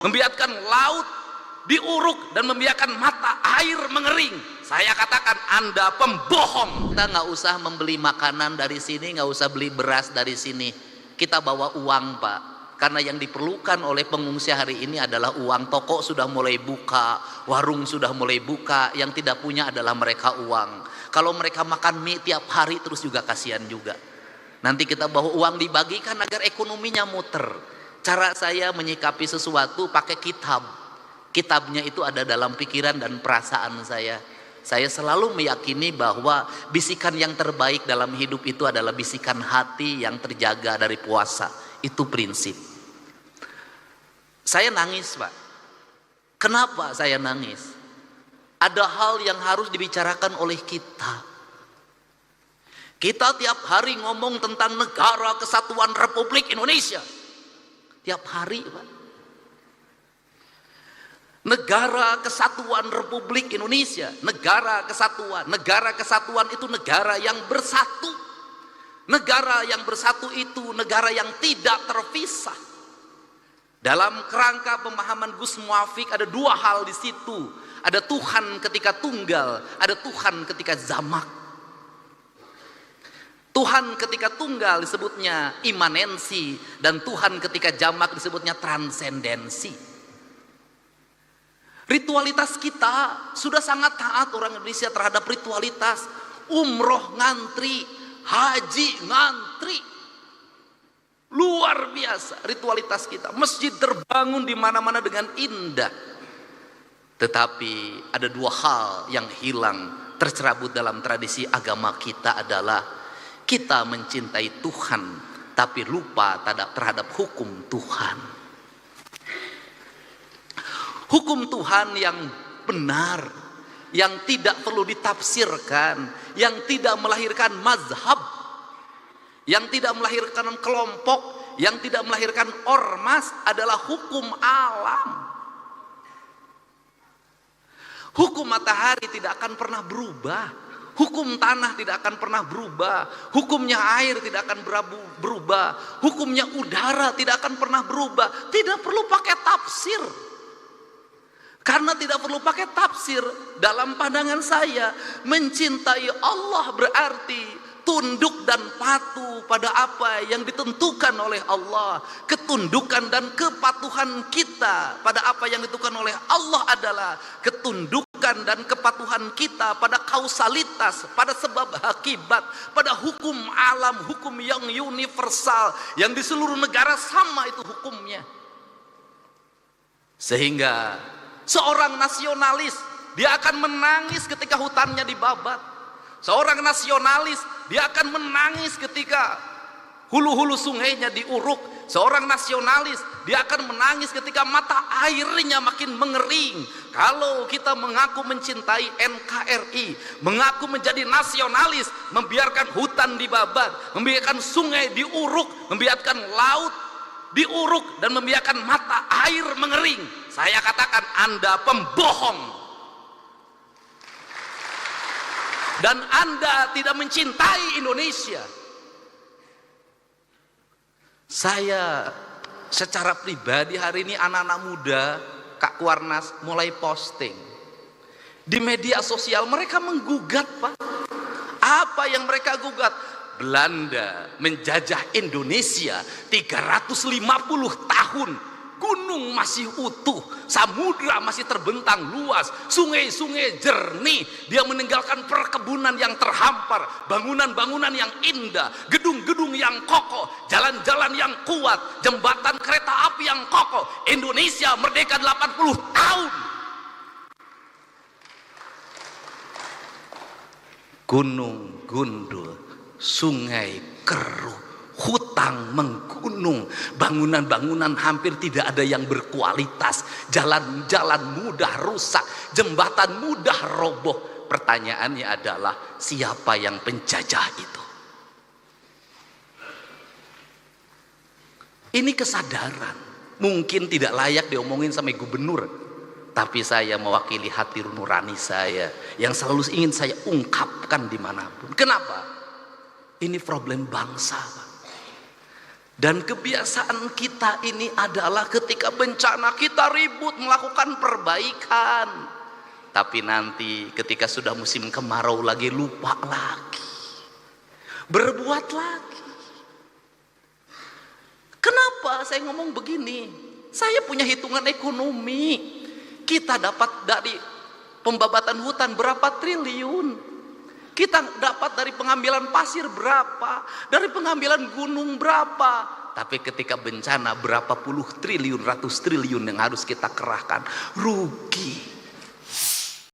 membiarkan laut diuruk dan membiarkan mata air mengering. Saya katakan Anda pembohong. Kita nggak usah membeli makanan dari sini, nggak usah beli beras dari sini. Kita bawa uang, Pak. Karena yang diperlukan oleh pengungsi hari ini adalah uang. Toko sudah mulai buka, warung sudah mulai buka. Yang tidak punya adalah mereka uang. Kalau mereka makan mie tiap hari terus juga kasihan juga. Nanti kita bawa uang dibagikan agar ekonominya muter. Cara saya menyikapi sesuatu pakai kitab. Kitabnya itu ada dalam pikiran dan perasaan saya. Saya selalu meyakini bahwa bisikan yang terbaik dalam hidup itu adalah bisikan hati yang terjaga dari puasa. Itu prinsip. Saya nangis, Pak. Kenapa saya nangis? Ada hal yang harus dibicarakan oleh kita. Kita tiap hari ngomong tentang Negara Kesatuan Republik Indonesia. Tiap hari, Pak. Negara Kesatuan Republik Indonesia, negara kesatuan. Negara kesatuan itu negara yang bersatu. Negara yang bersatu itu negara yang tidak terpisah. Dalam kerangka pemahaman Gus Muafik ada dua hal di situ. Ada Tuhan ketika tunggal, ada Tuhan ketika jamak. Tuhan ketika tunggal disebutnya imanensi, dan Tuhan ketika jamak disebutnya transendensi. Ritualitas kita sudah sangat taat orang Indonesia terhadap ritualitas. Umroh ngantri, haji ngantri. Luar biasa ritualitas kita. Masjid terbangun di mana-mana dengan indah. Tetapi ada dua hal yang hilang tercerabut dalam tradisi agama kita adalah kita mencintai Tuhan tapi lupa terhadap hukum Tuhan. Hukum Tuhan yang benar, yang tidak perlu ditafsirkan, yang tidak melahirkan mazhab, yang tidak melahirkan kelompok, yang tidak melahirkan ormas adalah hukum alam. Hukum matahari tidak akan pernah berubah, hukum tanah tidak akan pernah berubah, hukumnya air tidak akan berubah, hukumnya udara tidak akan pernah berubah. Tidak perlu pakai tafsir. Karena tidak perlu pakai tafsir. Dalam pandangan saya, mencintai Allah berarti tunduk dan patuh pada apa yang ditentukan oleh Allah. Ketundukan dan kepatuhan kita pada apa yang ditentukan oleh Allah adalah ketundukan dan kepatuhan kita pada kausalitas, pada sebab akibat, pada hukum alam, hukum yang universal, yang di seluruh negara sama itu hukumnya. Sehingga seorang nasionalis, dia akan menangis ketika hutannya dibabat. Seorang nasionalis, dia akan menangis ketika hulu-hulu sungainya diuruk. Seorang nasionalis, dia akan menangis ketika mata airnya makin mengering. Kalau kita mengaku mencintai NKRI, mengaku menjadi nasionalis, membiarkan hutan dibabat, membiarkan sungai diuruk, membiarkan laut diuruk, dan membiarkan mata air mengering, saya katakan Anda pembohong. Dan Anda tidak mencintai Indonesia. Saya secara pribadi hari ini anak-anak muda, Kak Kuarnas mulai posting di media sosial. Mereka menggugat, Pak. Apa yang mereka gugat? Belanda menjajah Indonesia 350 tahun. Gunung masih utuh, samudra masih terbentang luas, sungai-sungai jernih. Dia meninggalkan perkebunan yang terhampar, bangunan-bangunan yang indah, gedung-gedung yang kokoh, jalan-jalan yang kuat, jembatan kereta api yang kokoh. Indonesia merdeka 80 tahun. Gunung gundul, sungai keruh, hutang menggunung, bangunan-bangunan hampir tidak ada yang berkualitas, jalan-jalan mudah rusak, jembatan mudah roboh. Pertanyaannya adalah siapa yang penjajah itu? Ini kesadaran mungkin tidak layak diomongin sama gubernur, tapi saya mewakili hati nurani saya yang selalu ingin saya ungkapkan dimanapun. Kenapa? Ini problem bangsa, Pak. Dan kebiasaan kita ini adalah ketika bencana kita ribut melakukan perbaikan. Tapi nanti ketika sudah musim kemarau lagi lupa lagi. Berbuat lagi. Kenapa saya ngomong begini? Saya punya hitungan ekonomi. Kita dapat dari pembabatan hutan berapa triliun. Kita dapat dari pengambilan pasir berapa, dari pengambilan gunung berapa. Tapi ketika bencana berapa puluh triliun, ratus triliun yang harus kita kerahkan. Rugi.